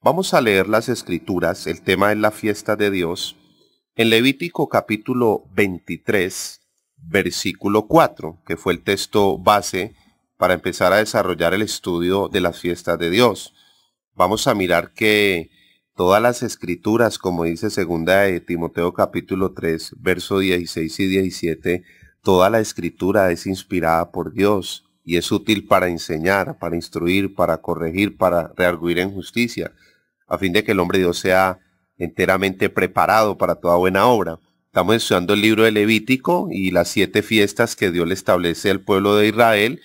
Vamos a leer las Escrituras, el tema es la fiesta de Dios, en Levítico capítulo 23, versículo 4, que fue el texto base para empezar a desarrollar el estudio de las fiestas de Dios. Vamos a mirar que todas las Escrituras, como dice segunda de Timoteo capítulo 3, verso 16 y 17, toda la Escritura es inspirada por Dios y es útil para enseñar, para instruir, para corregir, para redarguir en justicia, a fin de que el hombre de Dios sea enteramente preparado para toda buena obra. Estamos estudiando el libro de Levítico y las 7 fiestas que Dios le establece al pueblo de Israel,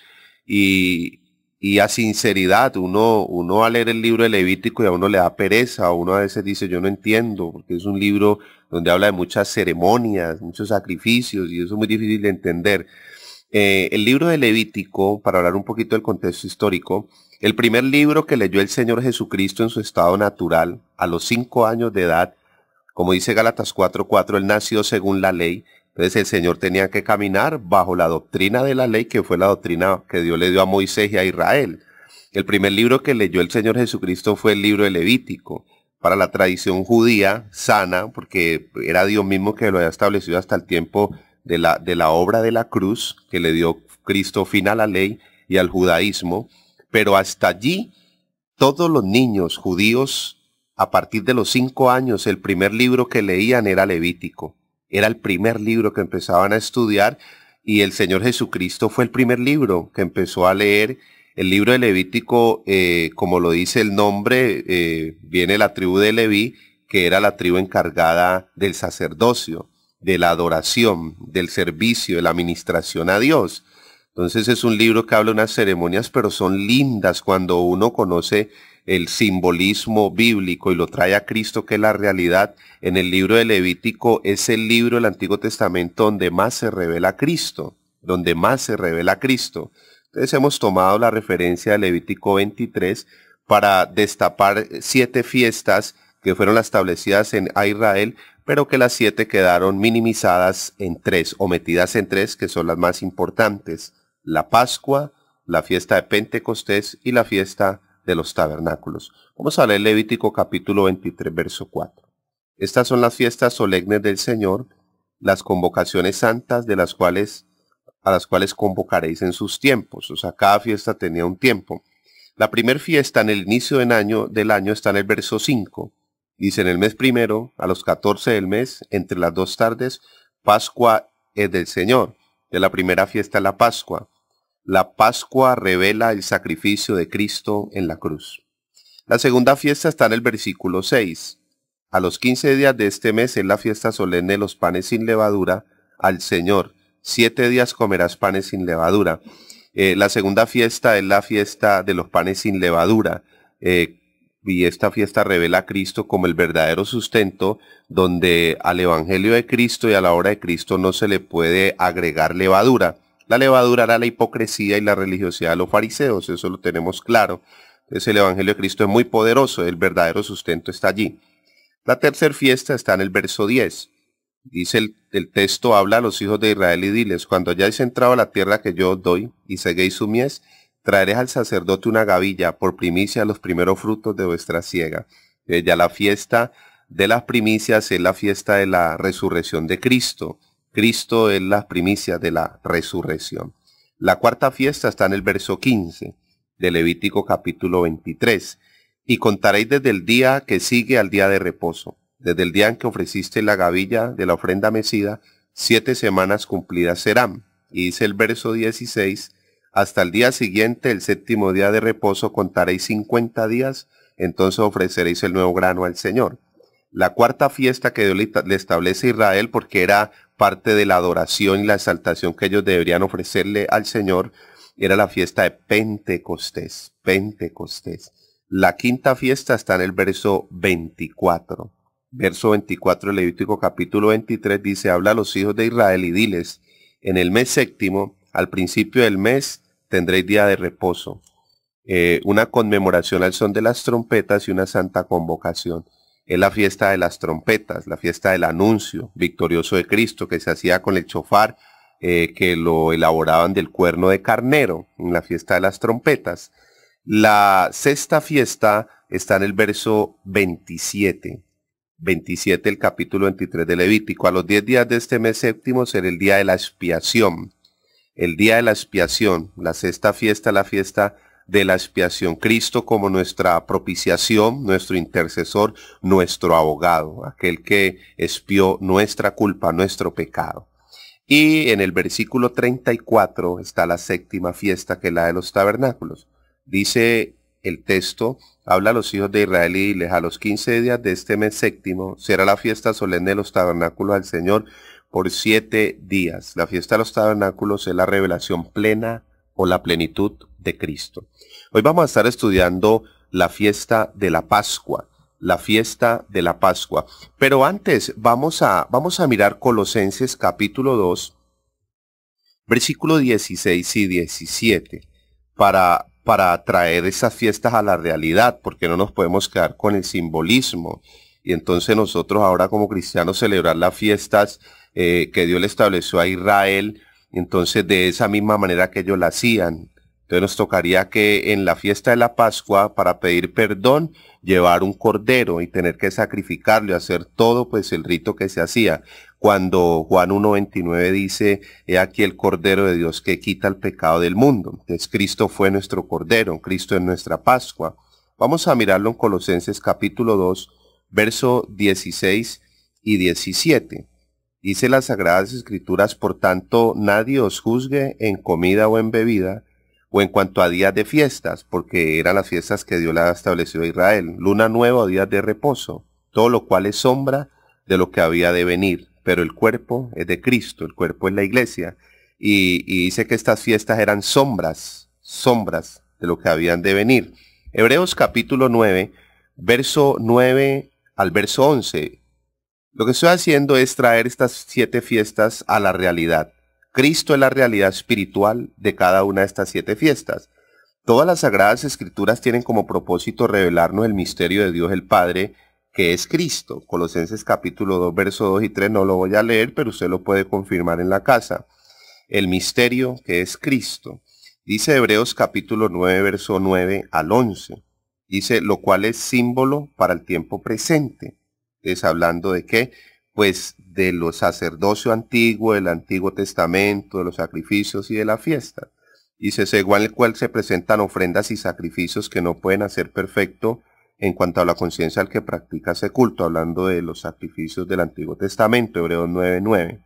y a sinceridad, uno va a leer el libro de Levítico y a uno le da pereza, uno a veces dice yo no entiendo, porque es un libro donde habla de muchas ceremonias, muchos sacrificios, y eso es muy difícil de entender. El libro de Levítico, para hablar un poquito del contexto histórico, el primer libro que leyó el Señor Jesucristo en su estado natural, a los 5 años de edad, como dice Gálatas 4:4, él nació según la ley. Entonces el Señor tenía que caminar bajo la doctrina de la ley, que fue la doctrina que Dios le dio a Moisés y a Israel. El primer libro que leyó el Señor Jesucristo fue el libro de Levítico, para la tradición judía sana, porque era Dios mismo que lo había establecido hasta el tiempo de la obra de la cruz, que le dio Cristo fin a la ley y al judaísmo. Pero hasta allí, todos los niños judíos, a partir de los 5 años, el primer libro que leían era Levítico. Era el primer libro que empezaban a estudiar, y el Señor Jesucristo fue el primer libro que empezó a leer. El libro de Levítico, como lo dice el nombre, viene la tribu de Leví, que era la tribu encargada del sacerdocio, de la adoración, del servicio, de la administración a Dios. Entonces es un libro que habla de unas ceremonias, pero son lindas cuando uno conoce el simbolismo bíblico y lo trae a Cristo, que es la realidad. En el libro de Levítico es el libro del Antiguo Testamento donde más se revela Cristo, donde más se revela Cristo. Entonces hemos tomado la referencia de Levítico 23 para destapar 7 fiestas que fueron las establecidas a Israel, pero que las 7 quedaron minimizadas en 3 o metidas en 3, que son las más importantes: la Pascua, la fiesta de Pentecostés y la fiesta de los tabernáculos. Vamos a leer Levítico capítulo 23, verso 4. Estas son las fiestas solemnes del Señor, las convocaciones santas a las cuales convocaréis en sus tiempos. O sea, cada fiesta tenía un tiempo. La primera fiesta en el inicio del año está en el verso 5. Dice: en el mes primero, a los 14 del mes, entre las 2 tardes, Pascua es del Señor. De la primera fiesta es la Pascua. La Pascua revela el sacrificio de Cristo en la cruz. La segunda fiesta está en el versículo 6. A los 15 días de este mes es la fiesta solemne de los panes sin levadura al Señor. 7 días comerás panes sin levadura. La segunda fiesta es la fiesta de los panes sin levadura. Y esta fiesta revela a Cristo como el verdadero sustento, donde al evangelio de Cristo y a la obra de Cristo no se le puede agregar levadura. La levadura era la hipocresía y la religiosidad de los fariseos, eso lo tenemos claro. Entonces el evangelio de Cristo es muy poderoso, el verdadero sustento está allí. La tercera fiesta está en el verso 10. Dice el texto, habla a los hijos de Israel y diles: cuando hayáis entrado a la tierra que yo os doy y seguéis su mies, traeréis al sacerdote una gavilla por primicia de los primeros frutos de vuestra siega. Ya la fiesta de las primicias es la fiesta de la resurrección de Cristo. Cristo es la primicia de la resurrección. La cuarta fiesta está en el verso 15 de Levítico capítulo 23. Y contaréis desde el día que sigue al día de reposo, desde el día en que ofreciste la gavilla de la ofrenda mecida, 7 semanas cumplidas serán. Y dice el verso 16, hasta el día siguiente, el 7º día de reposo, contaréis 50 días, entonces ofreceréis el nuevo grano al Señor. La cuarta fiesta que Dios le establece a Israel, porque era parte de la adoración y la exaltación que ellos deberían ofrecerle al Señor, era la fiesta de Pentecostés. Pentecostés. La quinta fiesta está en el verso 24. Verso 24 de Levítico capítulo 23 dice: habla a los hijos de Israel y diles: en el mes 7º, al principio del mes, tendréis día de reposo. Una conmemoración al son de las trompetas y una santa convocación. Es la fiesta de las trompetas, la fiesta del anuncio victorioso de Cristo, que se hacía con el chofar, que lo elaboraban del cuerno de carnero, en la fiesta de las trompetas. La sexta fiesta está en el verso 27. 27 el capítulo 23 de Levítico. A los 10 días de este mes séptimo será el día de la expiación. El día de la expiación. La sexta fiesta, la fiesta de la expiación. Cristo como nuestra propiciación, nuestro intercesor, nuestro abogado, aquel que expió nuestra culpa, nuestro pecado. Y en el versículo 34 está la séptima fiesta, que es la de los tabernáculos. Dice el texto, habla a los hijos de Israel y diles: a los 15 días de este mes séptimo será la fiesta solemne de los tabernáculos al Señor por 7 días. La fiesta de los tabernáculos es la revelación plena o la plenitud de Cristo. Hoy vamos a estar estudiando la fiesta de la Pascua. La fiesta de la Pascua. Pero antes vamos a mirar Colosenses capítulo 2, versículo 16 y 17, para traer esas fiestas a la realidad, porque no nos podemos quedar con el simbolismo. Y entonces nosotros ahora como cristianos celebrar las fiestas que Dios le estableció a Israel, entonces de esa misma manera que ellos la hacían. Entonces nos tocaría que en la fiesta de la Pascua, para pedir perdón, llevar un cordero y tener que sacrificarlo y hacer todo pues el rito que se hacía. Cuando Juan 1:29 dice: he aquí el cordero de Dios que quita el pecado del mundo. Entonces Cristo fue nuestro cordero, Cristo es nuestra Pascua. Vamos a mirarlo en Colosenses capítulo 2, verso 16 y 17. Dice las Sagradas Escrituras: por tanto, nadie os juzgue en comida o en bebida, o en cuanto a días de fiestas, porque eran las fiestas que Dios le ha establecido a Israel, luna nueva o días de reposo, todo lo cual es sombra de lo que había de venir, pero el cuerpo es de Cristo, el cuerpo es la iglesia, y dice que estas fiestas eran sombras de lo que habían de venir. Hebreos capítulo 9, verso 9 al verso 11. Lo que estoy haciendo es traer estas 7 fiestas a la realidad. Cristo es la realidad espiritual de cada una de estas 7 fiestas. Todas las Sagradas Escrituras tienen como propósito revelarnos el misterio de Dios el Padre, que es Cristo. Colosenses capítulo 2, verso 2 y 3, no lo voy a leer, pero usted lo puede confirmar en la casa. El misterio que es Cristo. Dice Hebreos capítulo 9, verso 9 al 11. Dice: lo cual es símbolo para el tiempo presente. Es hablando de qué, pues de los sacerdocio antiguo, del Antiguo Testamento, de los sacrificios y de la fiesta. Dice: según el cual se presentan ofrendas y sacrificios que no pueden hacer perfecto en cuanto a la conciencia al que practica ese culto, hablando de los sacrificios del Antiguo Testamento, Hebreos 9:9.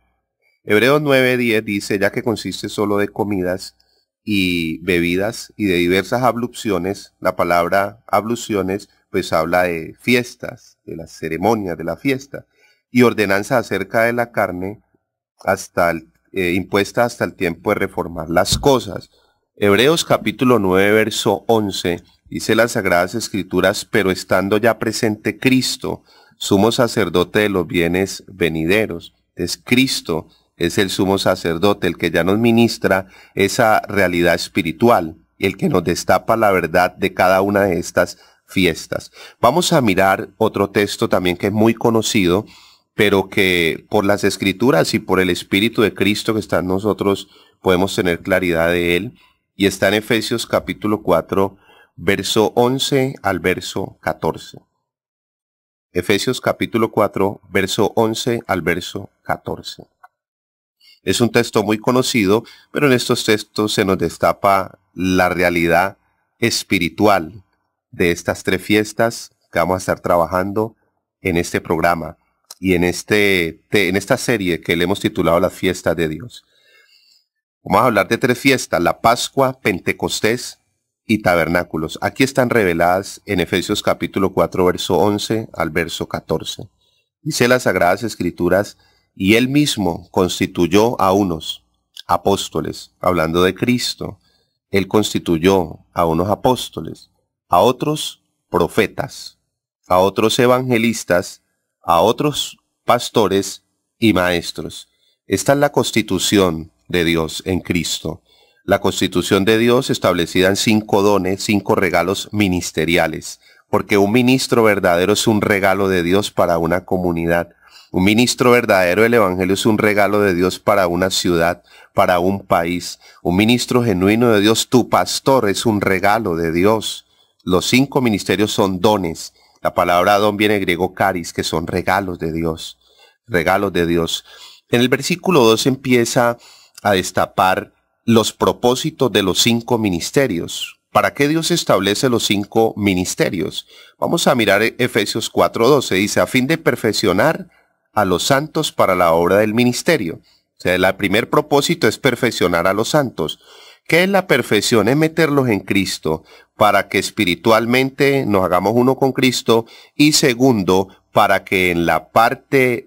Hebreos 9:10 dice: ya que consiste solo de comidas y bebidas y de diversas abluciones. La palabra abluciones pues habla de fiestas, de las ceremonias de la fiesta, y ordenanza acerca de la carne impuesta hasta el tiempo de reformar las cosas. Hebreos capítulo 9, verso 11, dice las Sagradas Escrituras: pero estando ya presente Cristo, sumo sacerdote de los bienes venideros. Es Cristo, es el sumo sacerdote, el que ya nos ministra esa realidad espiritual, el que nos destapa la verdad de cada una de estas fiestas. Vamos a mirar otro texto también que es muy conocido, pero que por las Escrituras y por el Espíritu de Cristo que está en nosotros podemos tener claridad de él, y está en Efesios capítulo 4, verso 11 al verso 14. Efesios capítulo 4, verso 11 al verso 14. Es un texto muy conocido, pero en estos textos se nos destapa la realidad espiritual de estas 3 fiestas que vamos a estar trabajando en este programa y en esta serie que le hemos titulado Las Fiestas de Dios. Vamos a hablar de 3 fiestas: la Pascua, Pentecostés y Tabernáculos. Aquí están reveladas en Efesios capítulo 4, verso 11 al verso 14. Dice las Sagradas Escrituras: y él mismo constituyó a unos apóstoles, hablando de Cristo. Él constituyó a unos apóstoles, a otros profetas, a otros evangelistas, a otros pastores y maestros. Esta es la constitución de Dios en Cristo. La constitución de Dios establecida en 5 dones, 5 regalos ministeriales, porque un ministro verdadero es un regalo de Dios para una comunidad. Un ministro verdadero del Evangelio es un regalo de Dios para una ciudad, para un país. Un ministro genuino de Dios, tu pastor, es un regalo de Dios. Los 5 ministerios son dones. La palabra don viene del griego caris, que son regalos de Dios. Regalos de Dios. En el versículo 2 empieza a destapar los propósitos de los 5 ministerios. ¿Para qué Dios establece los 5 ministerios? Vamos a mirar Efesios 4:12. Dice, a fin de perfeccionar a los santos para la obra del ministerio. O sea, el primer propósito es perfeccionar a los santos. ¿Qué es la perfección? Es meterlos en Cristo para que espiritualmente nos hagamos uno con Cristo, y segundo, para que en la parte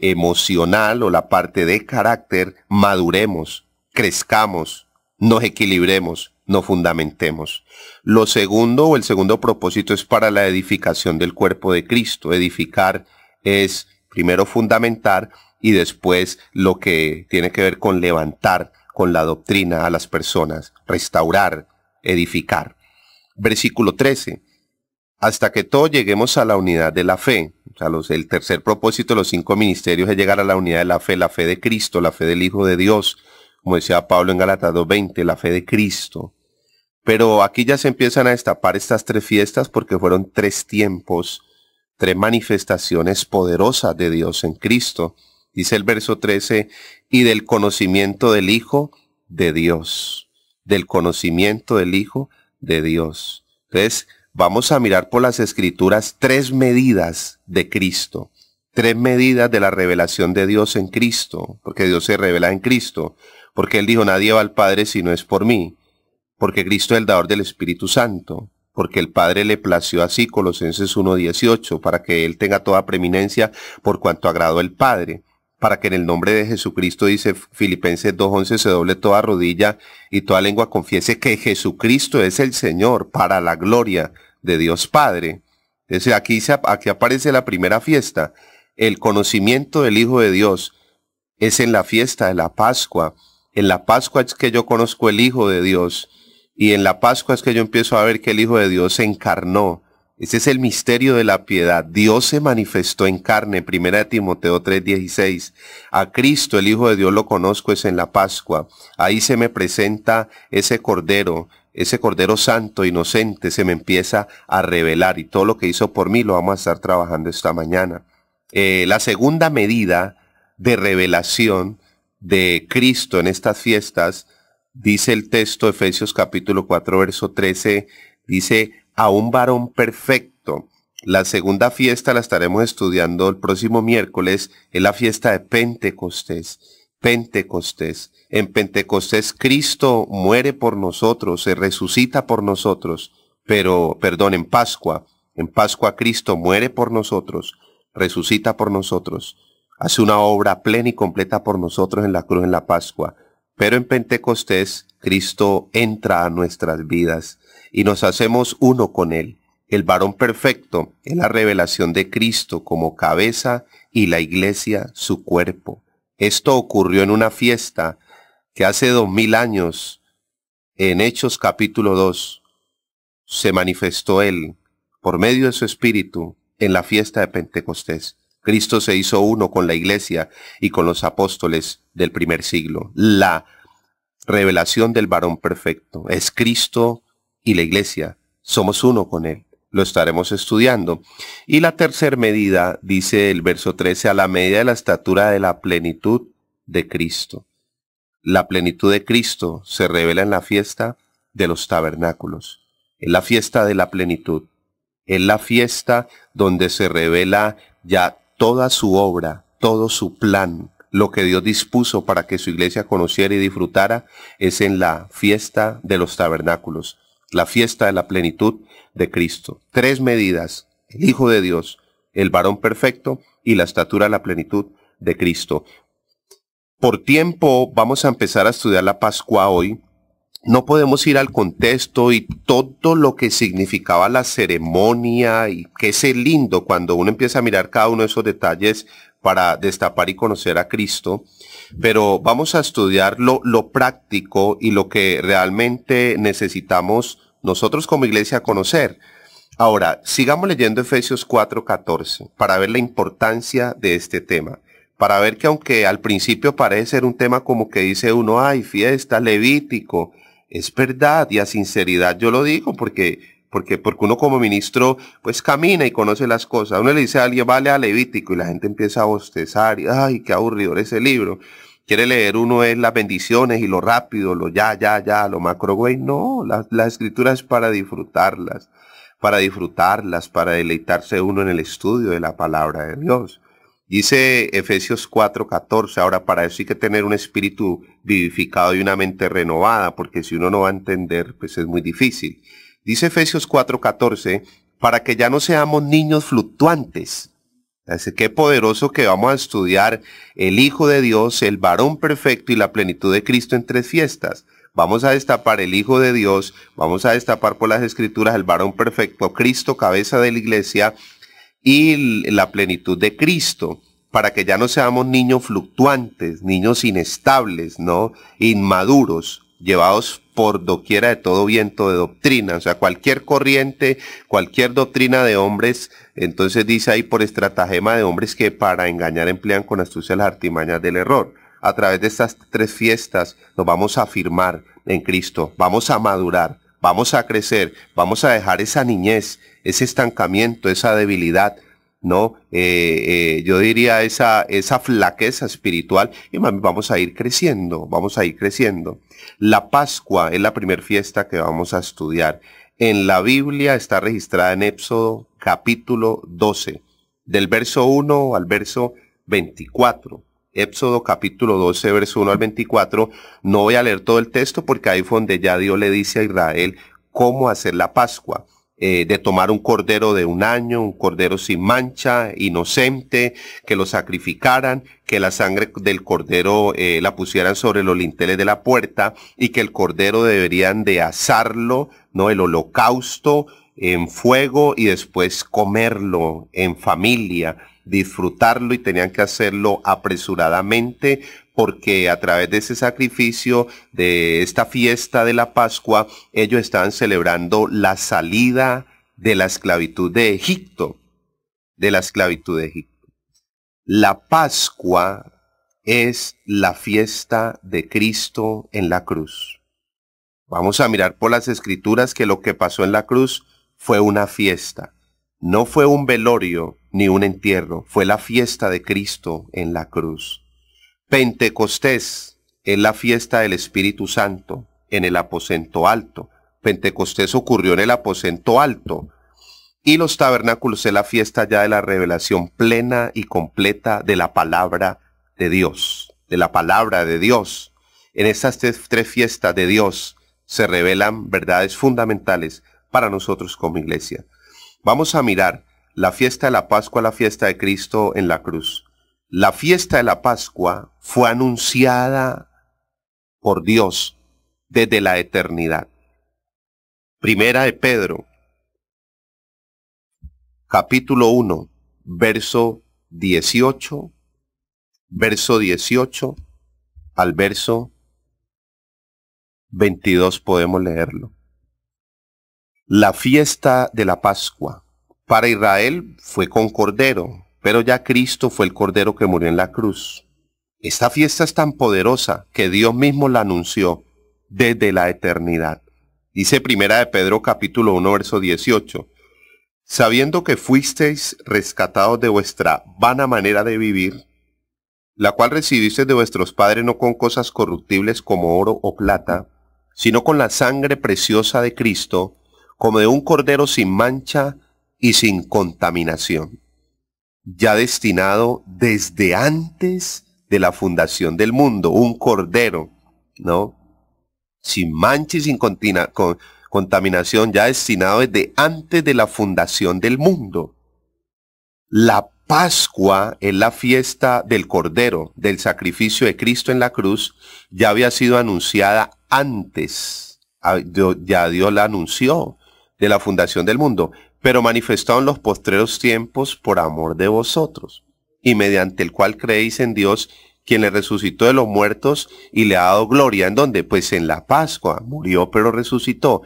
emocional o la parte de carácter maduremos, crezcamos, nos equilibremos, nos fundamentemos. Lo segundo o el segundo propósito es para la edificación del cuerpo de Cristo. Edificar es primero fundamentar y después lo que tiene que ver con levantar con la doctrina a las personas, restaurar, edificar. Versículo 13. Hasta que todos lleguemos a la unidad de la fe. O sea, el tercer propósito de los 5 ministerios es llegar a la unidad de la fe de Cristo, la fe del Hijo de Dios, como decía Pablo en Gálatas 2:20, la fe de Cristo. Pero aquí ya se empiezan a destapar estas 3 fiestas porque fueron 3 tiempos, 3 manifestaciones poderosas de Dios en Cristo. Dice el verso 13, y del conocimiento del Hijo de Dios. Del conocimiento del Hijo de Dios. Entonces, vamos a mirar por las Escrituras 3 medidas de Cristo. 3 medidas de la revelación de Dios en Cristo. Porque Dios se revela en Cristo. Porque Él dijo, nadie va al Padre si no es por mí. Porque Cristo es el dador del Espíritu Santo. Porque el Padre le plació así, Colosenses 1:18, para que Él tenga toda preeminencia por cuanto agradó el Padre. Para que en el nombre de Jesucristo, dice Filipenses 2:11, se doble toda rodilla y toda lengua confiese que Jesucristo es el Señor, para la gloria de Dios Padre. Entonces aquí aparece la primera fiesta. El conocimiento del Hijo de Dios es en la fiesta de la Pascua. En la Pascua es que yo conozco el Hijo de Dios. Y en la Pascua es que yo empiezo a ver que el Hijo de Dios se encarnó. Ese es el misterio de la piedad. Dios se manifestó en carne. 1 Timoteo 3:16. A Cristo, el Hijo de Dios, lo conozco es en la Pascua. Ahí se me presenta ese Cordero Santo, inocente, se me empieza a revelar. Y todo lo que hizo por mí lo vamos a estar trabajando esta mañana. La segunda medida de revelación de Cristo en estas fiestas, dice el texto, Efesios capítulo 4, verso 13, dice, a un varón perfecto. La segunda fiesta la estaremos estudiando el próximo miércoles, es la fiesta de Pentecostés. Pentecostés. En Pentecostés Cristo muere por nosotros, se resucita por nosotros, en Pascua Cristo muere por nosotros, resucita por nosotros, hace una obra plena y completa por nosotros en la cruz en la Pascua. Pero en Pentecostés Cristo entra a nuestras vidas y nos hacemos uno con Él. El varón perfecto es la revelación de Cristo como cabeza y la iglesia su cuerpo. Esto ocurrió en una fiesta que hace 2000 años, en Hechos capítulo 2, se manifestó Él por medio de su Espíritu en la fiesta de Pentecostés. Cristo se hizo uno con la iglesia y con los apóstoles del primer siglo. La revelación del varón perfecto es Cristo y la iglesia. Somos uno con Él. Lo estaremos estudiando. Y la tercera medida, dice el verso 13, a la medida de la estatura de la plenitud de Cristo. La plenitud de Cristo se revela en la fiesta de los tabernáculos. En la fiesta de la plenitud. En la fiesta donde se revela ya toda su obra, todo su plan, lo que Dios dispuso para que su iglesia conociera y disfrutara, es en la fiesta de los tabernáculos, la fiesta de la plenitud de Cristo. 3 medidas, el Hijo de Dios, el varón perfecto y la estatura de la plenitud de Cristo. Por tiempo vamos a empezar a estudiar la Pascua hoy. No podemos ir al contexto y todo lo que significaba la ceremonia, y que es lindo cuando uno empieza a mirar cada uno de esos detalles para destapar y conocer a Cristo, pero vamos a estudiar lo práctico y lo que realmente necesitamos nosotros como iglesia conocer. Ahora, sigamos leyendo Efesios 4:14 para ver la importancia de este tema. Para ver que aunque al principio parece ser un tema como que dice uno, ay, fiesta, Levítico, es verdad y a sinceridad yo lo digo porque uno como ministro pues camina y conoce las cosas. Uno le dice a alguien, vale a Levítico y la gente empieza a bostezar y ay, qué aburrido ese libro. Quiere leer uno es las bendiciones y lo rápido, lo ya, lo macro, güey. No, la escritura es para disfrutarlas, para deleitarse uno en el estudio de la palabra de Dios. Dice Efesios 4:14, ahora para eso hay que tener un espíritu vivificado y una mente renovada, porque si uno no va a entender, pues es muy difícil. Dice Efesios 4:14, para que ya no seamos niños fluctuantes. Así que poderoso que vamos a estudiar el Hijo de Dios, el varón perfecto y la plenitud de Cristo en 3 fiestas. Vamos a destapar el Hijo de Dios, vamos a destapar por las Escrituras el varón perfecto, Cristo, cabeza de la iglesia, y la plenitud de Cristo, para que ya no seamos niños fluctuantes, niños inestables, ¿no? Inmaduros, llevados por doquiera de todo viento de doctrina, o sea, cualquier corriente, cualquier doctrina de hombres, entonces dice ahí por estratagema de hombres que para engañar emplean con astucia las artimañas del error. A través de estas 3 fiestas nos vamos a afirmar en Cristo, vamos a madurar, vamos a crecer, vamos a dejar esa niñez, ese estancamiento, esa debilidad, ¿no? Yo diría esa flaqueza espiritual y vamos a ir creciendo, vamos a ir creciendo. La Pascua es la primera fiesta que vamos a estudiar. En la Biblia está registrada en Éxodo capítulo 12, del verso 1 al verso 24. Éxodo capítulo 12, verso 1 al 24. No voy a leer todo el texto porque ahí fue donde ya Dios le dice a Israel cómo hacer la Pascua. De tomar un cordero de 1 año, un cordero sin mancha, inocente, que lo sacrificaran, que la sangre del cordero la pusieran sobre los linteles de la puerta y que el cordero deberían de asarlo, ¿no? El holocausto en fuego y después comerlo en familia, disfrutarlo y tenían que hacerlo apresuradamente porque a través de ese sacrificio, de esta fiesta de la Pascua, ellos estaban celebrando la salida de la esclavitud de Egipto, La Pascua es la fiesta de Cristo en la cruz. Vamos a mirar por las Escrituras que lo que pasó en la cruz fue una fiesta. No fue un velorio ni un entierro, fue la fiesta de Cristo en la cruz. Pentecostés es la fiesta del Espíritu Santo en el aposento alto. Pentecostés ocurrió en el aposento alto. Y los tabernáculos es la fiesta ya de la revelación plena y completa de la palabra de Dios. De la palabra de Dios. En estas 3 fiestas de Dios se revelan verdades fundamentales para nosotros como iglesia. Vamos a mirar la fiesta de la Pascua, la fiesta de Cristo en la cruz. La fiesta de la Pascua fue anunciada por Dios desde la eternidad. Primera de Pedro, capítulo 1, verso 18 al verso 22 podemos leerlo. La fiesta de la Pascua para Israel fue con cordero, pero ya Cristo fue el cordero que murió en la cruz. Esta fiesta es tan poderosa que Dios mismo la anunció desde la eternidad. Dice Primera de Pedro capítulo 1 verso 18. Sabiendo que fuisteis rescatados de vuestra vana manera de vivir, la cual recibisteis de vuestros padres no con cosas corruptibles como oro o plata, sino con la sangre preciosa de Cristo, como de un cordero sin mancha y sin contaminación, ya destinado desde antes de la fundación del mundo, un cordero, ¿no? Sin mancha y sin contaminación, ya destinado desde antes de la fundación del mundo. La Pascua es la fiesta del Cordero, del sacrificio de Cristo en la cruz, ya había sido anunciada antes, ya Dios la anunció de la fundación del mundo, pero manifestado en los postreros tiempos por amor de vosotros, y mediante el cual creéis en Dios, quien le resucitó de los muertos y le ha dado gloria. ¿En dónde? Pues en la Pascua, murió pero resucitó.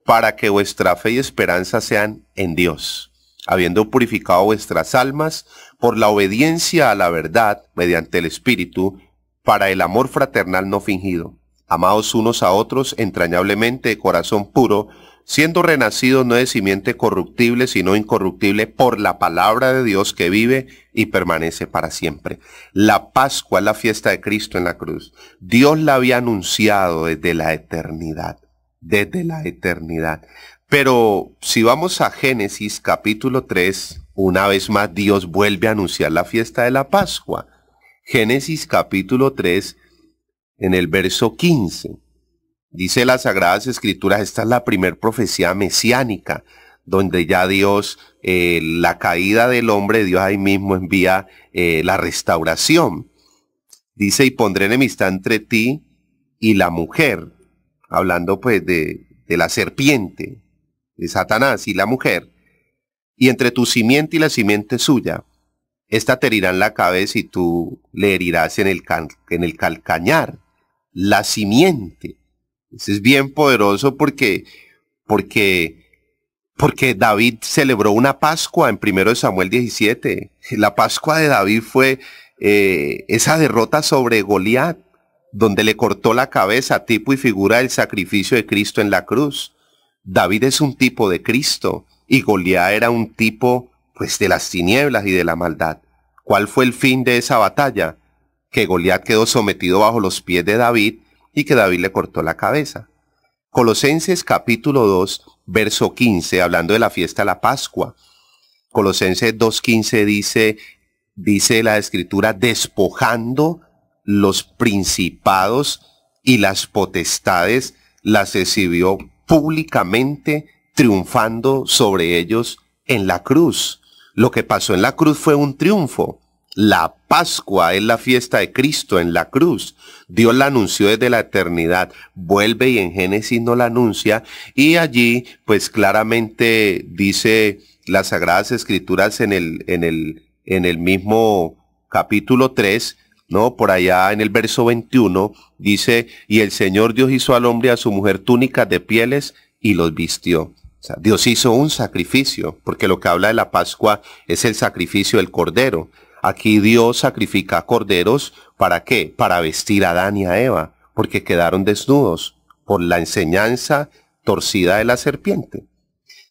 para que vuestra fe y esperanza sean en Dios, habiendo purificado vuestras almas por la obediencia a la verdad mediante el Espíritu, para el amor fraternal no fingido. Amados unos a otros entrañablemente de corazón puro, siendo renacidos no de simiente corruptible, sino incorruptible por la palabra de Dios que vive y permanece para siempre. La Pascua es la fiesta de Cristo en la cruz. Dios la había anunciado desde la eternidad, desde la eternidad. Pero si vamos a Génesis capítulo 3, una vez más Dios vuelve a anunciar la fiesta de la Pascua. Génesis capítulo 3, en el verso 15. Dice las Sagradas Escrituras, esta es la primer profecía mesiánica, donde ya Dios, la caída del hombre, Dios ahí mismo envía la restauración. Dice, y pondré enemistad entre ti y la mujer, hablando pues de la serpiente, de Satanás y la mujer, y entre tu simiente y la simiente suya, esta te herirá en la cabeza y tú le herirás en el calcañar, la simiente. Eso es bien poderoso porque David celebró una Pascua en 1 Samuel 17. La Pascua de David fue esa derrota sobre Goliat, donde le cortó la cabeza, tipo y figura del sacrificio de Cristo en la cruz. David es un tipo de Cristo y Goliat era un tipo pues de las tinieblas y de la maldad. ¿Cuál fue el fin de esa batalla? Que Goliat quedó sometido bajo los pies de David y que David le cortó la cabeza. Colosenses capítulo 2, verso 15, hablando de la fiesta de la Pascua. Colosenses 2:15 dice la Escritura, despojando los principados y las potestades, las exhibió públicamente, triunfando sobre ellos en la cruz. Lo que pasó en la cruz fue un triunfo. La Pascua es la fiesta de Cristo en la cruz. Dios la anunció desde la eternidad. Vuelve y en Génesis no la anuncia. Y allí, pues claramente dice las Sagradas Escrituras en el mismo capítulo 3, ¿no? Por allá en el verso 21, dice, y el Señor Dios hizo al hombre y a su mujer túnicas de pieles y los vistió. O sea, Dios hizo un sacrificio, porque lo que habla de la Pascua es el sacrificio del Cordero. Aquí Dios sacrifica corderos, ¿para qué? Para vestir a Adán y a Eva, porque quedaron desnudos por la enseñanza torcida de la serpiente.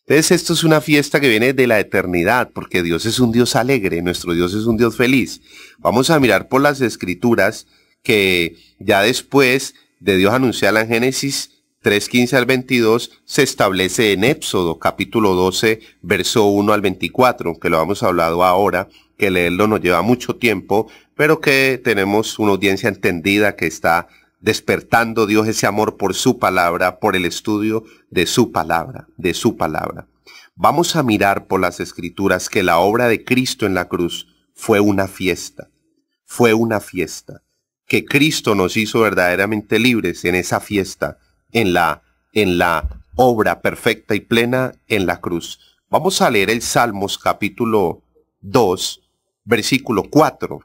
Entonces esto es una fiesta que viene de la eternidad, porque Dios es un Dios alegre, nuestro Dios es un Dios feliz. Vamos a mirar por las Escrituras que ya después de Dios anunciarla en Génesis 3:15 al 22, se establece en Éxodo capítulo 12, verso 1 al 24, que lo hemos hablado ahora, que leerlo nos lleva mucho tiempo, pero que tenemos una audiencia entendida que está despertando Dios ese amor por su palabra, por el estudio de su palabra, de su palabra. Vamos a mirar por las Escrituras que la obra de Cristo en la cruz fue una fiesta, que Cristo nos hizo verdaderamente libres en esa fiesta, en la obra perfecta y plena en la cruz. Vamos a leer el Salmos capítulo 2, versículo 4.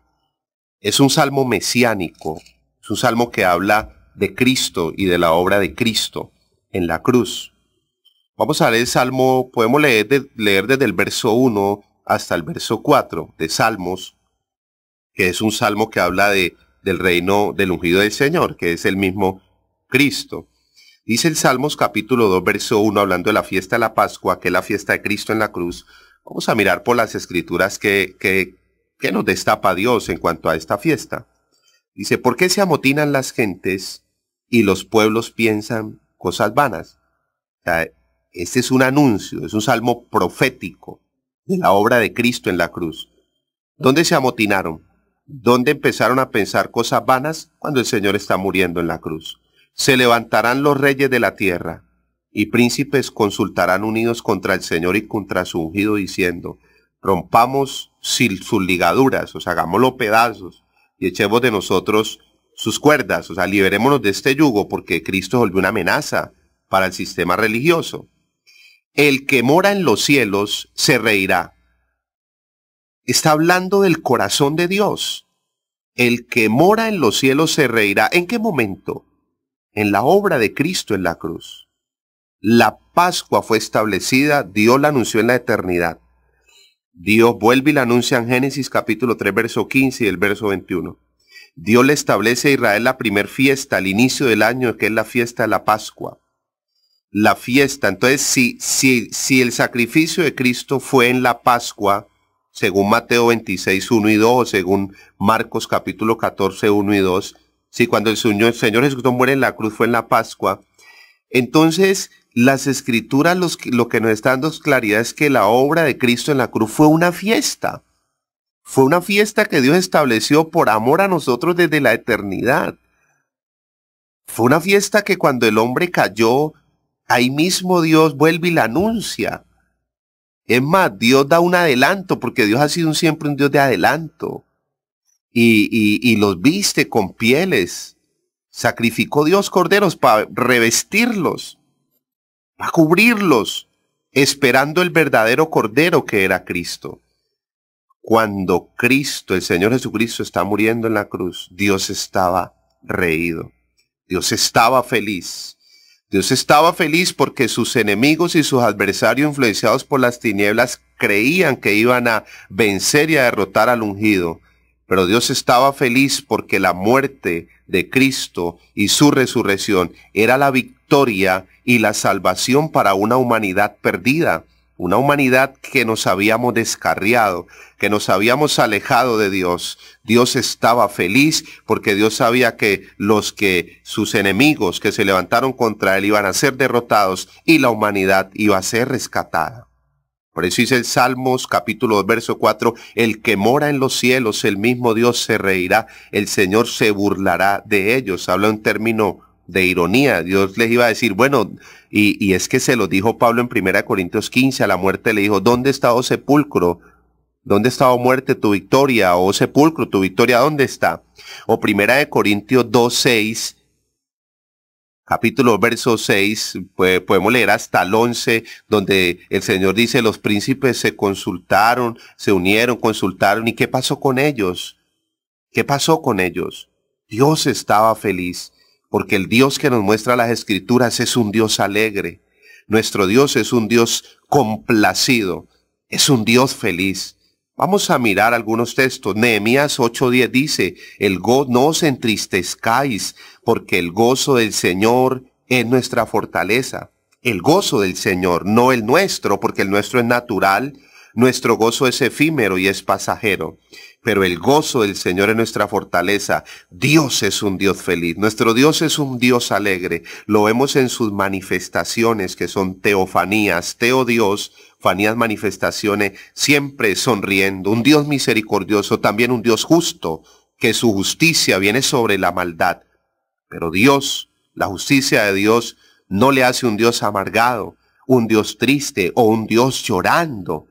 Es un salmo mesiánico, es un salmo que habla de Cristo y de la obra de Cristo en la cruz. Vamos a leer el salmo, podemos leer desde el verso 1 hasta el verso 4 de Salmos, que es un salmo que habla del reino del ungido del Señor, que es el mismo Cristo. Dice el Salmos capítulo 2, verso 1, hablando de la fiesta de la Pascua, que es la fiesta de Cristo en la cruz. Vamos a mirar por las Escrituras que nos destapa Dios en cuanto a esta fiesta. Dice, ¿por qué se amotinan las gentes y los pueblos piensan cosas vanas? O sea, este es un anuncio, es un salmo profético de la obra de Cristo en la cruz. ¿Dónde se amotinaron? ¿Dónde empezaron a pensar cosas vanas? Cuando el Señor está muriendo en la cruz. Se levantarán los reyes de la tierra, y príncipes consultarán unidos contra el Señor y contra su ungido, diciendo, rompamos sus ligaduras, o sea, hagámoslo pedazos, y echemos de nosotros sus cuerdas, o sea, liberémonos de este yugo, porque Cristo volvió una amenaza para el sistema religioso. El que mora en los cielos se reirá. Está hablando del corazón de Dios. El que mora en los cielos se reirá. ¿En qué momento? En la obra de Cristo en la cruz. La Pascua fue establecida, Dios la anunció en la eternidad. Dios vuelve y la anuncia en Génesis capítulo 3, verso 15 y el verso 21. Dios le establece a Israel la primer fiesta al inicio del año, que es la fiesta de la Pascua. La fiesta, entonces si el sacrificio de Cristo fue en la Pascua, según Mateo 26, 1 y 2, según Marcos capítulo 14, 1 y 2, si cuando el Señor Jesucristo muere en la cruz fue en la Pascua, entonces las Escrituras lo que nos están dando claridad es que la obra de Cristo en la cruz fue una fiesta. Fue una fiesta que Dios estableció por amor a nosotros desde la eternidad. Fue una fiesta que cuando el hombre cayó, ahí mismo Dios vuelve y la anuncia. Es más, Dios da un adelanto, porque Dios ha sido siempre un Dios de adelanto. Y los viste con pieles. Sacrificó Dios corderos para revestirlos, para cubrirlos, esperando el verdadero cordero que era Cristo. Cuando Cristo, el Señor Jesucristo, está muriendo en la cruz, Dios estaba reído. Dios estaba feliz. Dios estaba feliz porque sus enemigos y sus adversarios influenciados por las tinieblas creían que iban a vencer y a derrotar al ungido. Pero Dios estaba feliz porque la muerte de Cristo y su resurrección era la victoria y la salvación para una humanidad perdida. Una humanidad que nos habíamos descarriado, que nos habíamos alejado de Dios. Dios estaba feliz porque Dios sabía que sus enemigos que se levantaron contra él iban a ser derrotados y la humanidad iba a ser rescatada. Por eso dice el Salmos capítulo 2, verso 4, el que mora en los cielos, el mismo Dios se reirá, el Señor se burlará de ellos. Habla en término de ironía. Dios les iba a decir, bueno, y es que se lo dijo Pablo en 1 Corintios 15, a la muerte le dijo, ¿dónde está, oh sepulcro? ¿Dónde está, oh muerte, tu victoria? Oh sepulcro, tu victoria, ¿dónde está? O 1 Corintios 2, 6, capítulo verso 6, podemos leer hasta el 11, donde el Señor dice, los príncipes se consultaron, se unieron, consultaron, ¿y qué pasó con ellos? ¿Qué pasó con ellos? Dios estaba feliz. Porque el Dios que nos muestra las Escrituras es un Dios alegre. Nuestro Dios es un Dios complacido. Es un Dios feliz. Vamos a mirar algunos textos. Nehemías 8:10 dice, no os entristezcáis, porque el gozo del Señor es nuestra fortaleza. El gozo del Señor, no el nuestro, porque el nuestro es natural. Nuestro gozo es efímero y es pasajero. Pero el gozo del Señor es nuestra fortaleza. Dios es un Dios feliz. Nuestro Dios es un Dios alegre. Lo vemos en sus manifestaciones, que son teofanías. Dios, fanías, manifestaciones, siempre sonriendo. Un Dios misericordioso, también un Dios justo, que su justicia viene sobre la maldad. Pero Dios, la justicia de Dios, no le hace un Dios amargado, un Dios triste o un Dios llorando,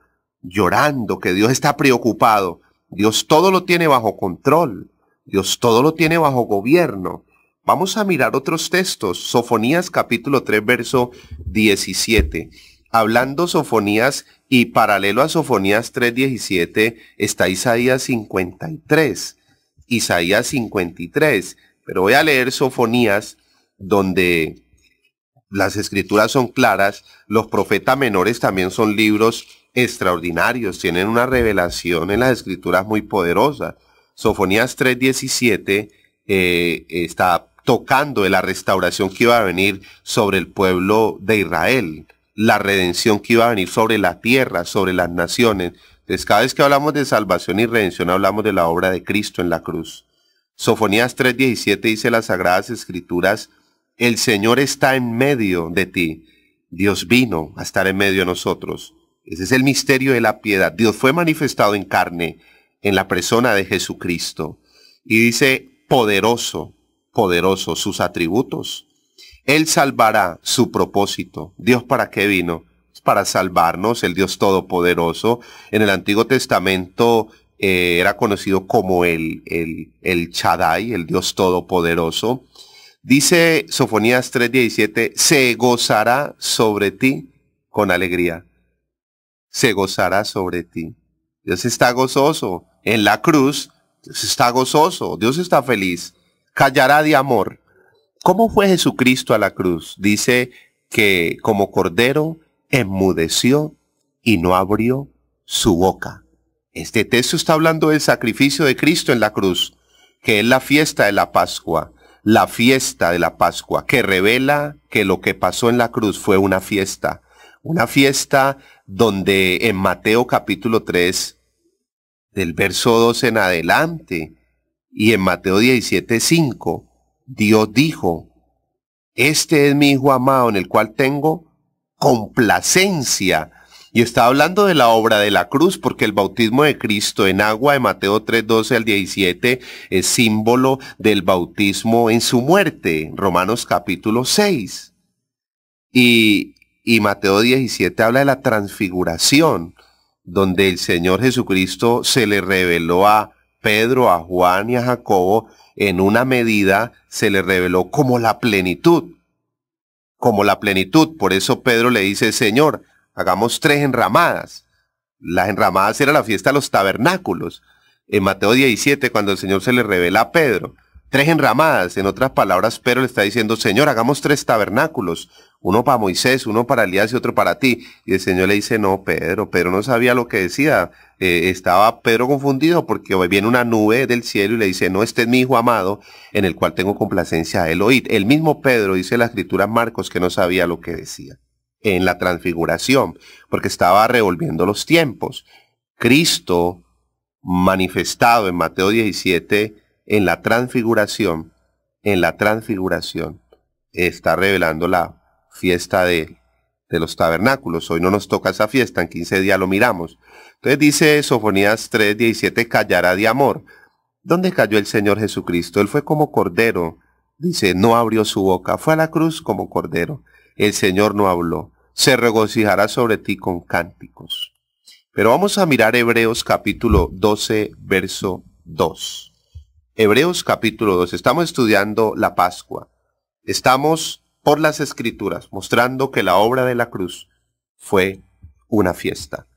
que Dios está preocupado. Dios todo lo tiene bajo control. Dios todo lo tiene bajo gobierno. Vamos a mirar otros textos. Sofonías capítulo 3, verso 17. Hablando Sofonías y paralelo a Sofonías 3:17 está Isaías 53. Isaías 53. Pero voy a leer Sofonías donde las escrituras son claras. Los profetas menores también son libros extraordinarios, tienen una revelación en las escrituras muy poderosa. Sofonías 3:17 está tocando de la restauración que iba a venir sobre el pueblo de Israel, la redención que iba a venir sobre la tierra, sobre las naciones. Entonces, cada vez que hablamos de salvación y redención, hablamos de la obra de Cristo en la cruz. Sofonías 3:17 dice las Sagradas Escrituras, el Señor está en medio de ti. Dios vino a estar en medio de nosotros. Ese es el misterio de la piedad. Dios fue manifestado en carne, en la persona de Jesucristo. Y dice, poderoso, poderoso, sus atributos. Él salvará su propósito. ¿Dios para qué vino? Es para salvarnos, el Dios todopoderoso. En el Antiguo Testamento era conocido como el Shaddai, el Dios todopoderoso. Dice Sofonías 3:17, se gozará sobre ti con alegría. Se gozará sobre ti. Dios está gozoso. En la cruz, Dios está gozoso. Dios está feliz. Callará de amor. ¿Cómo fue Jesucristo a la cruz? Dice que como cordero enmudeció y no abrió su boca. Este texto está hablando del sacrificio de Cristo en la cruz, que es la fiesta de la Pascua, la fiesta de la Pascua, que revela que lo que pasó en la cruz fue una fiesta donde en Mateo capítulo 3, del verso 12 en adelante, y en Mateo 17:5, Dios dijo: este es mi Hijo amado en el cual tengo complacencia. Y está hablando de la obra de la cruz, porque el bautismo de Cristo en agua de Mateo 3:12 al 17 es símbolo del bautismo en su muerte, Romanos capítulo 6. Y Mateo 17 habla de la transfiguración, donde el Señor Jesucristo se le reveló a Pedro, a Juan y a Jacobo, en una medida se le reveló como la plenitud. Como la plenitud. Por eso Pedro le dice: Señor, hagamos 3 enramadas. Las enramadas era la fiesta de los tabernáculos. En Mateo 17, cuando el Señor se le revela a Pedro, 3 enramadas. En otras palabras, Pedro le está diciendo: Señor, hagamos 3 tabernáculos. Uno para Moisés, uno para Elías y otro para ti. Y el Señor le dice: no, Pedro. Pedro no sabía lo que decía. Estaba Pedro confundido porque viene una nube del cielo y le dice: no, este es mi Hijo amado, en el cual tengo complacencia a él oír. El mismo Pedro dice en la escritura en Marcos que no sabía lo que decía en la transfiguración, porque estaba revolviendo los tiempos. Cristo, manifestado en Mateo 17, en la transfiguración, está revelando la fiesta de los tabernáculos. Hoy no nos toca esa fiesta, en 15 días lo miramos. Entonces dice Sofonías 3:17, callará de amor. ¿Dónde cayó el Señor Jesucristo? Él fue como cordero. Dice, no abrió su boca, fue a la cruz como cordero. El Señor no habló. Se regocijará sobre ti con cánticos. Pero vamos a mirar Hebreos capítulo 12, verso 2. Hebreos capítulo 2. Estamos estudiando la Pascua. Estamos por las Escrituras mostrando que la obra de la cruz fue una fiesta.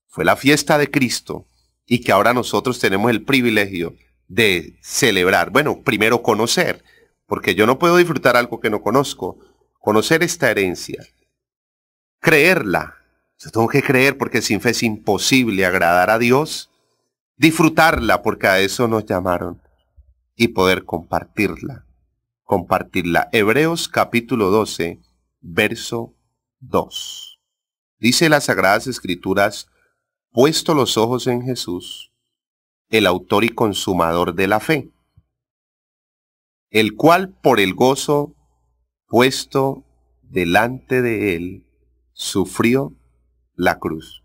Fue la fiesta de Cristo y que ahora nosotros tenemos el privilegio de celebrar. Bueno, primero conocer, porque yo no puedo disfrutar algo que no conozco. Conocer esta herencia. Creerla. Yo tengo que creer porque sin fe es imposible agradar a Dios. Disfrutarla porque a eso nos llamaron. Y poder compartirla. Hebreos capítulo 12, verso 2. Dice las Sagradas Escrituras: puesto los ojos en Jesús, el autor y consumador de la fe, el cual por el gozo puesto delante de él, sufrió la cruz.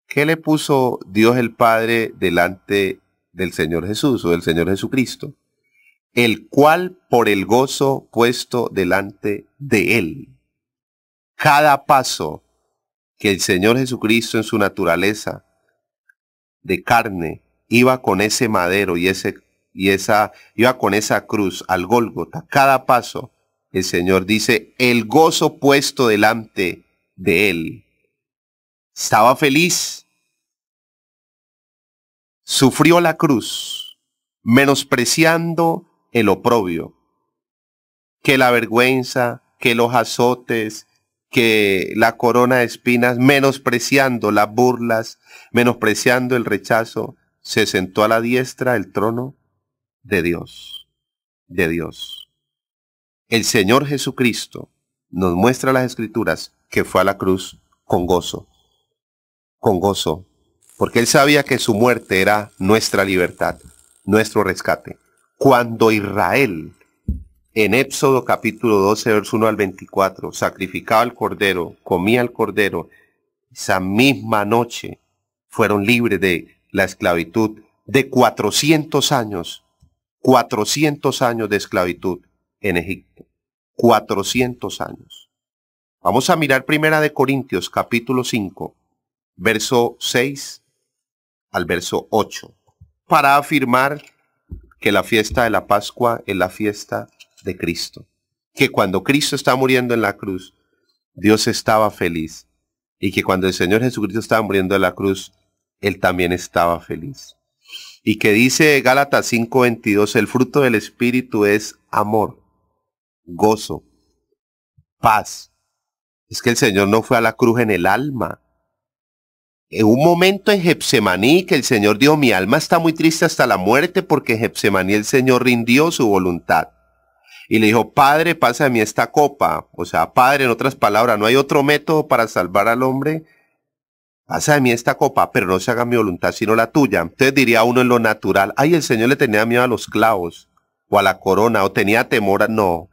¿Qué le puso Dios el Padre delante del Señor Jesús o del Señor Jesucristo? El cual por el gozo puesto delante de él. Cada paso que el Señor Jesucristo en su naturaleza de carne iba con ese madero iba con esa cruz al Gólgota, cada paso el Señor dice, el gozo puesto delante de él. Estaba feliz. Sufrió la cruz, menospreciando el oprobio, que la vergüenza, que los azotes, que la corona de espinas, menospreciando las burlas, menospreciando el rechazo, se sentó a la diestra del trono de Dios. El Señor Jesucristo nos muestra las Escrituras que fue a la cruz con gozo, porque Él sabía que su muerte era nuestra libertad, nuestro rescate. Cuando Israel, en Éxodo capítulo 12, verso 1 al 24, sacrificaba el cordero, comía el cordero, esa misma noche fueron libres de la esclavitud de 400 años de esclavitud en Egipto. 400 años. Vamos a mirar Primera de Corintios capítulo 5, verso 6 al verso 8, para afirmar que la fiesta de la Pascua es la fiesta de Cristo. Que cuando Cristo está muriendo en la cruz, Dios estaba feliz. Y que cuando el Señor Jesucristo estaba muriendo en la cruz, Él también estaba feliz. Y que dice Gálatas 5:22, el fruto del Espíritu es amor, gozo, paz, Es que el Señor no fue a la cruz en el alma. En un momento en Getsemaní que el Señor dijo, mi alma está muy triste hasta la muerte, porque en Getsemaní el Señor rindió su voluntad. Y le dijo, Padre, pasa de mí esta copa. O sea, Padre, en otras palabras, no hay otro método para salvar al hombre. Pasa de mí esta copa, pero no se haga mi voluntad, sino la tuya. Entonces diría uno en lo natural, ay, el Señor le tenía miedo a los clavos, o a la corona, o tenía temor a... No,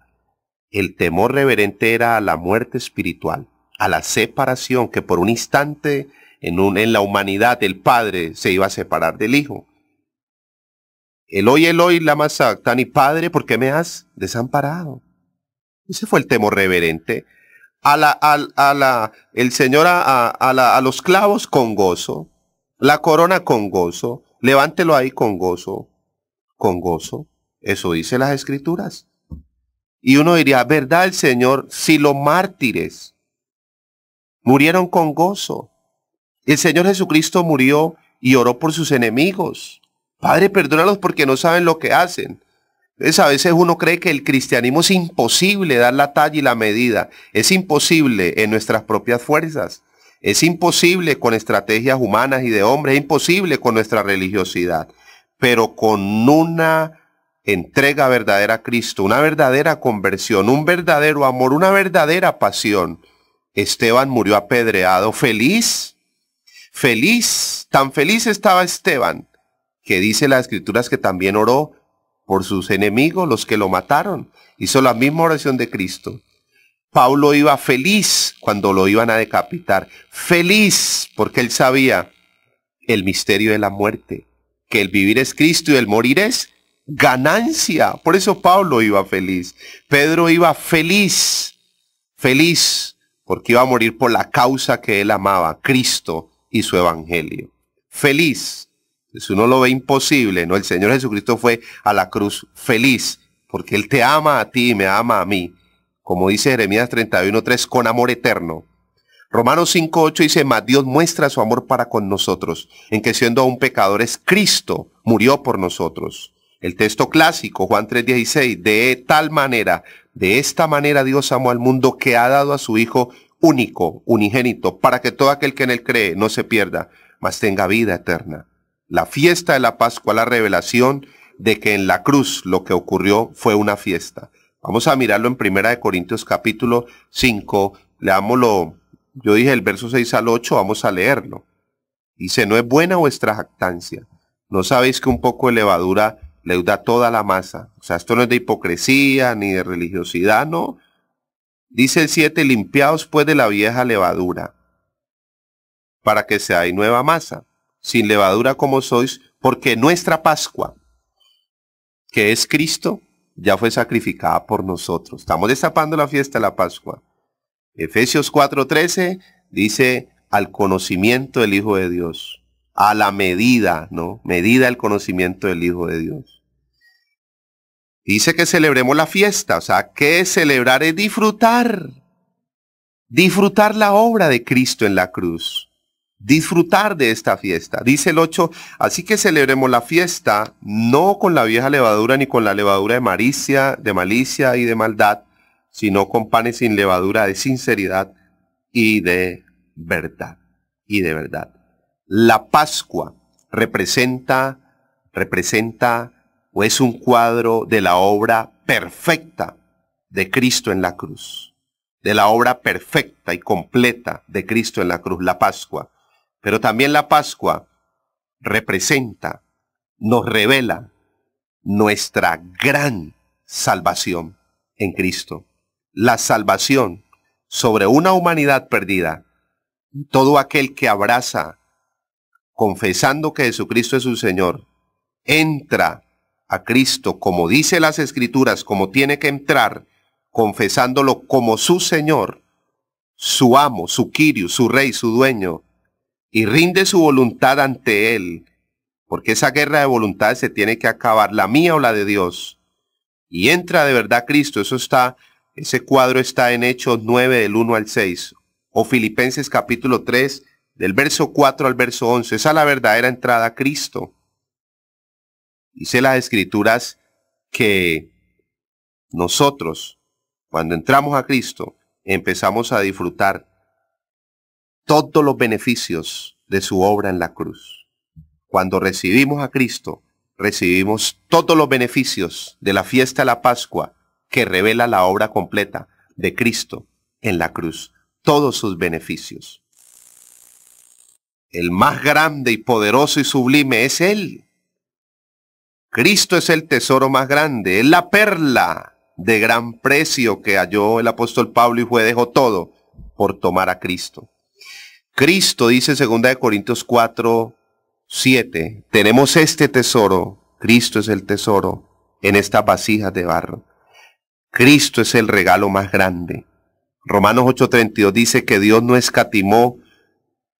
el temor reverente era a la muerte espiritual, a la separación, que por un instante en la humanidad el Padre se iba a separar del Hijo. Eloi, lama sabactani, Padre, ¿por qué me has desamparado? Ese fue el temor reverente. El Señor a los clavos con gozo, la corona con gozo, levántelo ahí con gozo, con gozo. Eso dice las Escrituras. Y uno diría, ¿verdad el Señor? Si los mártires murieron con gozo. El Señor Jesucristo murió y oró por sus enemigos. Padre, perdónalos porque no saben lo que hacen. Entonces a veces uno cree que el cristianismo es imposible dar la talla y la medida. Es imposible en nuestras propias fuerzas. Es imposible con estrategias humanas y de hombres. Es imposible con nuestra religiosidad. Pero con una entrega verdadera a Cristo, una verdadera conversión, un verdadero amor, una verdadera pasión. Esteban murió apedreado, feliz, feliz, tan feliz estaba Esteban, que dice las Escrituras que también oró por sus enemigos, los que lo mataron. Hizo la misma oración de Cristo. Pablo iba feliz cuando lo iban a decapitar. Feliz porque él sabía el misterio de la muerte. Que el vivir es Cristo y el morir es ganancia. Por eso Pablo iba feliz. Pedro iba feliz. Feliz porque iba a morir por la causa que él amaba, Cristo y su evangelio. Feliz. Si uno lo ve imposible, ¿no? El Señor Jesucristo fue a la cruz feliz, porque Él te ama a ti y me ama a mí. Como dice Jeremías 31:3, con amor eterno. Romanos 5:8 dice, mas Dios muestra su amor para con nosotros, en que siendo aún pecadores, Cristo murió por nosotros. El texto clásico, Juan 3:16, de tal manera, de esta manera Dios amó al mundo que ha dado a su Hijo único, unigénito, para que todo aquel que en Él cree no se pierda, mas tenga vida eterna. La fiesta de la Pascua, la revelación de que en la cruz lo que ocurrió fue una fiesta. Vamos a mirarlo en 1 Corintios capítulo 5, leámoslo, yo dije el verso 6 al 8, vamos a leerlo. Dice, ¿no es buena vuestra jactancia? ¿No sabéis que un poco de levadura leuda toda la masa? O sea, esto no es de hipocresía ni de religiosidad, no. Dice el 7, limpiaos pues de la vieja levadura, para que seáis nueva masa, sin levadura como sois, porque nuestra Pascua, que es Cristo, ya fue sacrificada por nosotros. Estamos destapando la fiesta de la Pascua. Efesios 4:13 dice, al conocimiento del Hijo de Dios, a la medida, ¿no? Medida el conocimiento del Hijo de Dios. Dice que celebremos la fiesta, o sea, que celebrar es disfrutar. Disfrutar la obra de Cristo en la cruz. Disfrutar de esta fiesta. Dice el 8, así que celebremos la fiesta, no con la vieja levadura ni con la levadura de malicia y de maldad, sino con panes sin levadura de sinceridad y de verdad. Y de verdad. La Pascua representa o es un cuadro de la obra perfecta de Cristo en la cruz. De la obra perfecta y completa de Cristo en la cruz, la Pascua. Pero también la Pascua representa, nos revela nuestra gran salvación en Cristo. La salvación sobre una humanidad perdida. Todo aquel que abraza, confesando que Jesucristo es su Señor, entra a Cristo como dice las Escrituras, como tiene que entrar, confesándolo como su Señor, su amo, su Kyrios, su Rey, su Dueño, y rinde su voluntad ante Él, porque esa guerra de voluntades se tiene que acabar, la mía o la de Dios, y entra de verdad Cristo. Ese cuadro está en Hechos 9 del 1 al 6, o Filipenses capítulo 3 del verso 4 al verso 11, esa es la verdadera entrada a Cristo. Dice las Escrituras que nosotros, cuando entramos a Cristo, empezamos a disfrutar todos los beneficios de su obra en la cruz. Cuando recibimos a Cristo, recibimos todos los beneficios de la fiesta de la Pascua que revela la obra completa de Cristo en la cruz. Todos sus beneficios. El más grande y poderoso y sublime es Él. Cristo es el tesoro más grande, es la perla de gran precio que halló el apóstol Pablo y fue dejó todo por tomar a Cristo. Cristo, dice 2 Corintios 4, 7, tenemos este tesoro, Cristo es el tesoro, en estas vasijas de barro. Cristo es el regalo más grande. Romanos 8:32 dice que Dios no escatimó,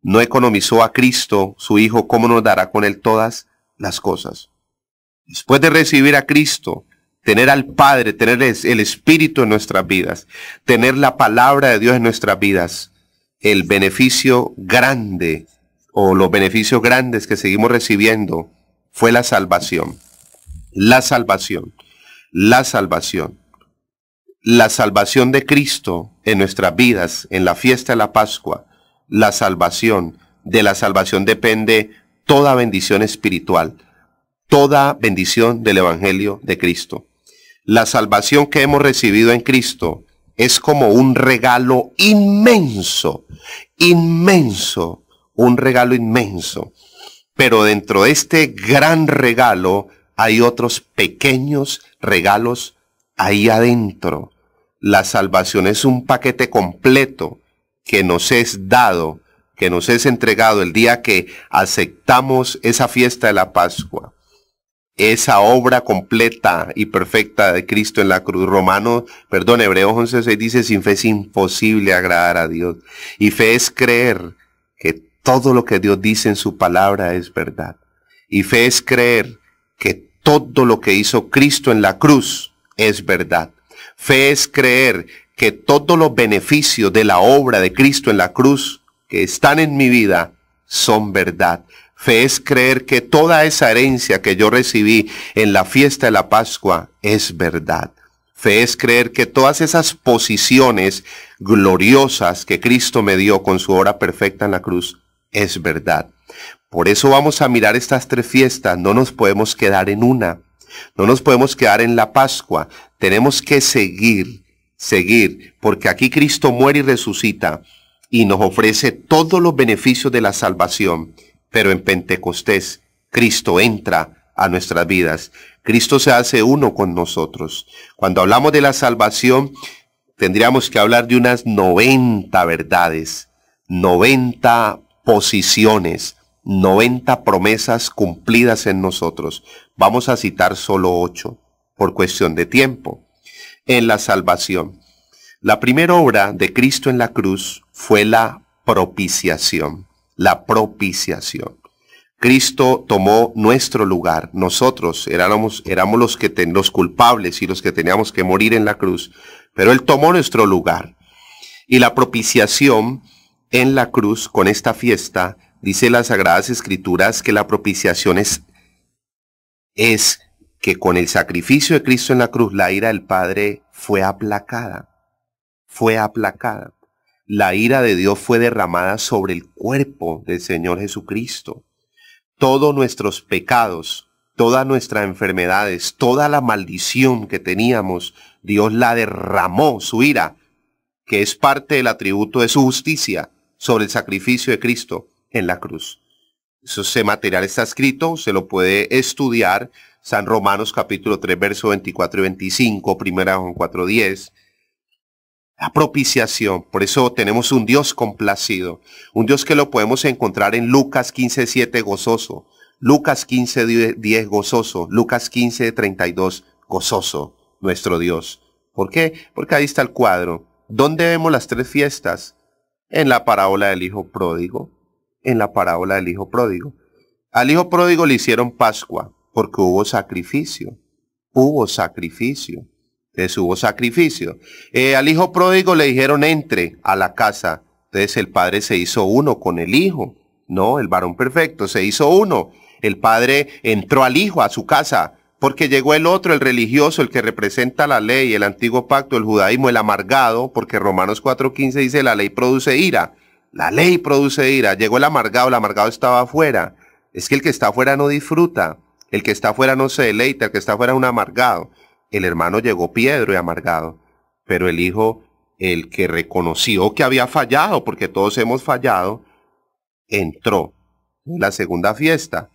no economizó a Cristo, su Hijo, ¿cómo nos dará con Él todas las cosas? Después de recibir a Cristo, tener al Padre, tener el Espíritu en nuestras vidas, tener la palabra de Dios en nuestras vidas, el beneficio grande o los beneficios grandes que seguimos recibiendo fue la salvación. La salvación. La salvación. La salvación de Cristo en nuestras vidas, en la fiesta de la Pascua. La salvación. De la salvación depende toda bendición espiritual. Toda bendición del Evangelio de Cristo. La salvación que hemos recibido en Cristo es como un regalo inmenso, inmenso, un regalo inmenso. Pero dentro de este gran regalo hay otros pequeños regalos ahí adentro. La salvación es un paquete completo que nos es dado, que nos es entregado el día que aceptamos esa fiesta de la Pascua. Esa obra completa y perfecta de Cristo en la cruz. Hebreos 11:6 dice, sin fe es imposible agradar a Dios. Y fe es creer que todo lo que Dios dice en su palabra es verdad. Y fe es creer que todo lo que hizo Cristo en la cruz es verdad. Fe es creer que todos los beneficios de la obra de Cristo en la cruz que están en mi vida son verdad. Fe es creer que toda esa herencia que yo recibí en la fiesta de la Pascua es verdad. Fe es creer que todas esas posiciones gloriosas que Cristo me dio con su obra perfecta en la cruz es verdad. Por eso vamos a mirar estas tres fiestas. No nos podemos quedar en una. No nos podemos quedar en la Pascua. Tenemos que seguir, porque aquí Cristo muere y resucita y nos ofrece todos los beneficios de la salvación. Pero en Pentecostés, Cristo entra a nuestras vidas. Cristo se hace uno con nosotros. Cuando hablamos de la salvación, tendríamos que hablar de unas 90 verdades, 90 posiciones, 90 promesas cumplidas en nosotros. Vamos a citar solo 8, por cuestión de tiempo. En la salvación, la primera obra de Cristo en la cruz fue la propiciación. La propiciación. Cristo tomó nuestro lugar. Nosotros éramos los culpables y los que teníamos que morir en la cruz. Pero Él tomó nuestro lugar. Y la propiciación en la cruz, con esta fiesta, dice las Sagradas Escrituras que la propiciación es que con el sacrificio de Cristo en la cruz, la ira del Padre fue aplacada. Fue aplacada. La ira de Dios fue derramada sobre el cuerpo del Señor Jesucristo. Todos nuestros pecados, todas nuestras enfermedades, toda la maldición que teníamos, Dios la derramó, su ira, que es parte del atributo de su justicia, sobre el sacrificio de Cristo en la cruz. Ese material está escrito, se lo puede estudiar, San Romanos capítulo 3, versos 24 y 25, 1 Juan 4:10. La propiciación, por eso tenemos un Dios complacido, un Dios que lo podemos encontrar en Lucas 15:7 gozoso, Lucas 15:10 gozoso, Lucas 15:32 gozoso, nuestro Dios. ¿Por qué? Porque ahí está el cuadro. ¿Dónde vemos las tres fiestas? En la parábola del hijo pródigo, en la parábola del hijo pródigo. Al hijo pródigo le hicieron Pascua, porque hubo sacrificio, hubo sacrificio. Hubo sacrificio. Al hijo pródigo le dijeron entre a la casa. Entonces el padre se hizo uno con el hijo. No, el varón perfecto se hizo uno. El padre entró al hijo a su casa. Porque llegó el otro, el religioso, el que representa la ley, el antiguo pacto, el judaísmo, el amargado, porque Romanos 4:15 dice la ley produce ira. La ley produce ira. Llegó el amargado estaba afuera. Es que el que está afuera no disfruta. El que está afuera no se deleita, el que está afuera es un amargado. El hermano llegó Piedro y amargado. Pero el hijo, el que reconoció que había fallado, porque todos hemos fallado, entró. La segunda fiesta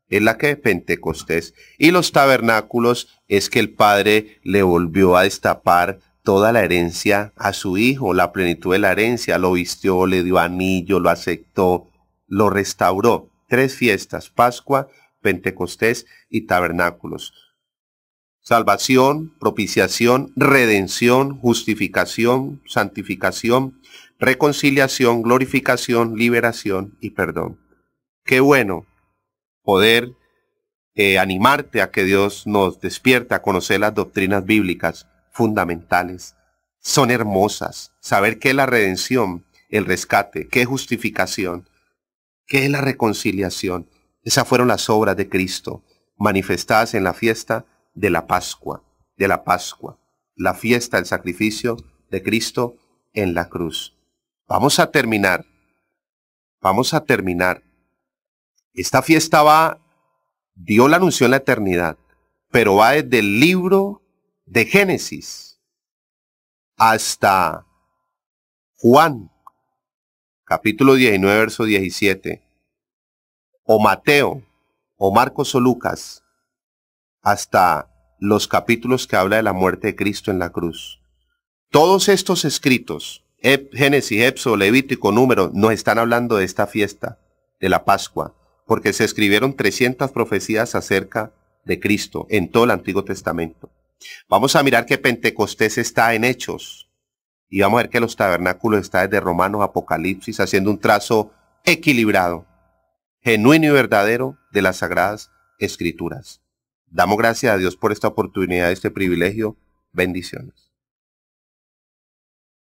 es la que Pentecostés. Y los tabernáculos es que el Padre le volvió a destapar toda la herencia a su hijo, la plenitud de la herencia, lo vistió, le dio anillo, lo aceptó, lo restauró. 3 fiestas, Pascua, Pentecostés y tabernáculos. Salvación, propiciación, redención, justificación, santificación, reconciliación, glorificación, liberación y perdón. Qué bueno poder animarte a que Dios nos despierte a conocer las doctrinas bíblicas fundamentales. Son hermosas. Saber qué es la redención, el rescate, qué es justificación, qué es la reconciliación. Esas fueron las obras de Cristo manifestadas en la fiesta de la Pascua, la fiesta del sacrificio de Cristo en la cruz. Vamos a terminar. Esta fiesta Dios la anunció en la eternidad, pero va desde el libro de Génesis hasta Juan, capítulo 19, verso 17, o Mateo, o Marcos o Lucas, hasta los capítulos que habla de la muerte de Cristo en la cruz. Todos estos escritos, Génesis, Éxodo, Levítico, Números, nos están hablando de esta fiesta, de la Pascua, porque se escribieron 300 profecías acerca de Cristo en todo el Antiguo Testamento. Vamos a mirar que Pentecostés está en Hechos, y vamos a ver que los tabernáculos están desde Romanos, Apocalipsis, haciendo un trazo equilibrado, genuino y verdadero de las Sagradas Escrituras. Damos gracias a Dios por esta oportunidad, este privilegio. Bendiciones.